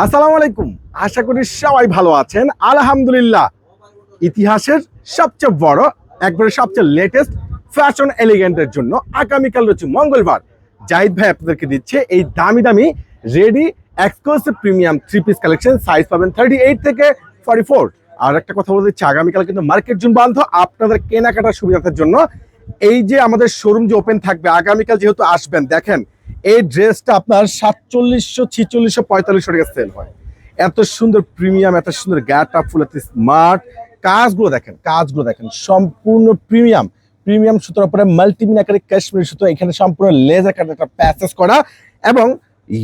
আসসালামু আলাইকুম। আশা করি সবাই ভালো আছেন। আলহামদুলিল্লাহ। ইতিহাসের সবচেয়ে বড় একবারে সবচেয়ে লেটেস্ট ফ্যাশন এলিগেন্টের জন্য আগামীকাল রয়েছে মঙ্গলবার জাহিদ ভাই আপনাদেরকে দিচ্ছে এই দামি দামি ready exclusive premium three piece collection. Size পাবেন 38 থেকে 44। আর একটা কথা বলে দিচ্ছি, আগামীকাল কিন্তু মার্কেট জুন বন্ধ আপনাদের কেনাকাটার সুবিধার জন্য। এই যে আমাদের শোরুম যে ওপেন থাকবে আগামীকাল, যেহেতু আসবেন, দেখেন এই ড্রেসটা আপনার 4700, 4600, 4500 টাকা সেল হয়। এত সুন্দর প্রিমিয়াম, এত সুন্দর গ্যাটা ফুল, এত স্মার্ট কাজগুলো দেখেন, কাজগুলো দেখেন, সম্পূর্ণ প্রিমিয়াম প্রিমিয়াম সুতোর উপরে মাল্টিমিনাকারি কাশ্মীরি সুতো, এখানে সম্পূর্ণ লেজার কাট একটা প্যাচেস করা, এবং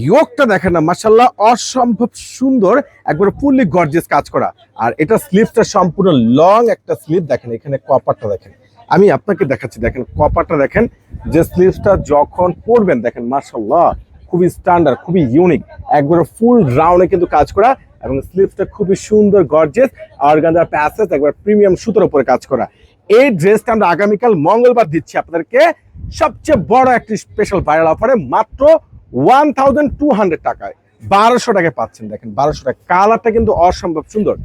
ইয়োগটা দেখেন না মাশাআল্লাহ অসম্ভব সুন্দর, একবারে ফুললি গর্জিয়াস কাজ করা। আর এটা স্লিভসটা সম্পূর্ণ লং একটা স্লিভ, দেখেন এখানে কপারটা দেখেন, আমি আপনাকে দেখাচ্ছি, দেখেন কপারটা দেখেন, যে স্লিভসটা যখন পরবেন দেখেন মাশাআল্লাহ খুবই স্ট্যান্ডার্ড, খুবই ইউনিক, একবারে ফুল রাউন্ডে কিন্তু কাজ করা, এবং স্লিভসটা খুবই সুন্দর গর্জিয়াস অর্গানজার প্যাচেস, একবার প্রিমিয়াম সুতোর উপরে কাজ করা। এই ড্রেসটা আমরা আগামীকাল মঙ্গলবার দিচ্ছি আপনাদেরকে সবচেয়ে বড় একটি স্পেশাল ভাইরাল অফারে মাত্র 1200 টাকায়, 1200 টাকায় পাচ্ছেন। দেখেন 1200 টাকা, কালারটা কিন্তু অসম্ভব সুন্দর।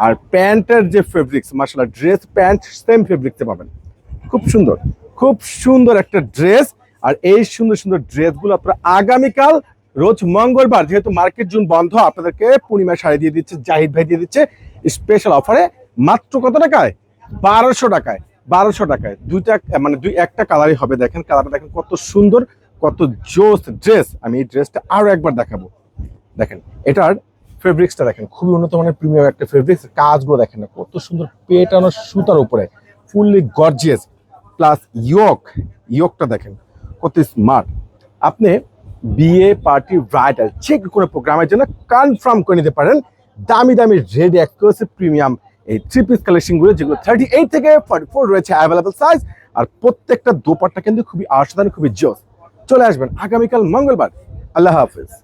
আর প্যান্টের যে ফেব্রিক্স মাশাআল্লাহ, ড্রেস প্যান্ট সেম ফেব্রিক্সে পাবেন, খুব সুন্দর, খুব সুন্দর একটা ড্রেস। আর এই সুন্দর সুন্দর ড্রেসগুলো আপনারা আগামীকাল রোজ মঙ্গলবার, যেহেতু মার্কেট জুন বন্ধ, আপনাদেরকে পূর্ণিমা শাড়ি দিয়ে দিচ্ছে, জাহিদ ভাই দিয়ে দিচ্ছে স্পেশাল অফারে মাত্র কত টাকায়? 1200 টাকায়। 1200 টাকায় দুইটা, মানে একটা কালারই হবে। দেখেন কালারটা দেখেন কত সুন্দর, কত জোস ড্রেস। আমি এই ড্রেসটা আরো একবার দেখাবো। দেখেন এটার ফেব্রিক্সটা দেখেন, খুবই উন্নত মানের প্রিমিয়াম একটা ফেব্রিক্স। কাজগুলো দেখেন না কত সুন্দর, পেটানো সুতার উপরে ফুললি গর্জিয়াস, প্লাস ইয়োকটা দেখেন কত স্মার্ট। আপনি বিয়ে পার্টি ব্রাইডাল যে কোনো প্রোগ্রামের জন্য কনফার্ম করে নিতে পারেন দামি দামি রেডি এক্সক্লুসিভ প্রিমিয়াম এই থ্রি পিস কালেকশনগুলো, যেগুলো 38 থেকে 44 রয়েছে অ্যাভেলেবল সাইজ। আর প্রত্যেকটা দোপাট্টা কিন্তু খুবই অসাধারণ, খুবই জোস। চলে আসবেন আগামীকাল মঙ্গলবার। আল্লাহ হাফেজ।